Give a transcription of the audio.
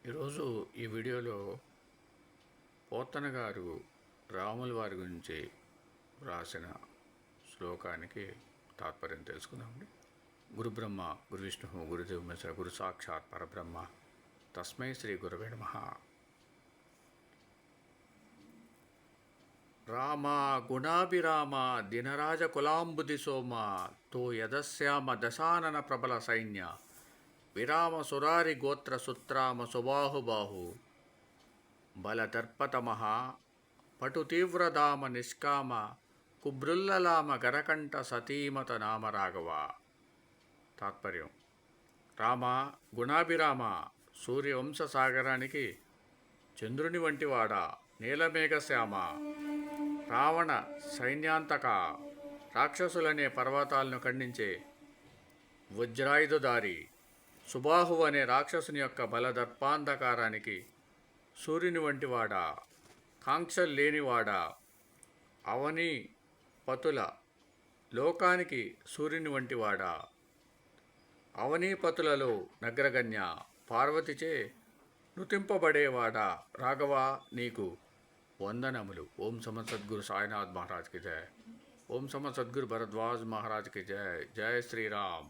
ఈరోజు ఈ వీడియోలో పోతన గారు రాముల వారి గురించి రాసిన శ్లోకానికి తాత్పర్యం తెలుసుకుందామండి. గురు బ్రహ్మ గురు విష్ణు గురుదేవ్ మహేశ్వర గురు సాక్షాత్ పరబ్రహ్మ తస్మై శ్రీ గురవే నమః. రామ గుణాభిరామ దినరాజ కులాంబుది సోమ తో యదశ్యామ దశానన ప్రబల సైన్య విరామ సురారి గోత్ర సుత్రామ సుబాహుబాహు బలదర్పతమః పటు తీవ్రదామ నిష్కామ కుబ్రుల్లలామ గరకంఠ సతీమత నామ రాఘవ. తాత్పర్యం: రామ గుణాభిరామ సూర్యవంశ సాగరానికి చంద్రుని వంటివాడ నీలమేఘశ్యామ రావణ సైన్యాంతక రాక్షసులనే పర్వతాలను ఖండించే వజ్రాయుధదారి సుబాహు అనే రాక్షసుని యొక్క బలదర్పాంధకారానికి సూర్యుని వంటివాడా కాంక్షలు లేనివాడా అవని పతుల లోకానికి సూర్యుని వంటివాడా అవనీపతులలో నగ్రగణ్య పార్వతిచే నుతింపబడేవాడా రాఘవ నీకు వందనములు. ఓం సమర్థ సద్గురు సాయినాథ్ మహారాజ్ కి జయ. ఓం సమర్థ సద్గురు భరద్వాజ్ మహారాజ్ కి జయ. జయ శ్రీరామ్.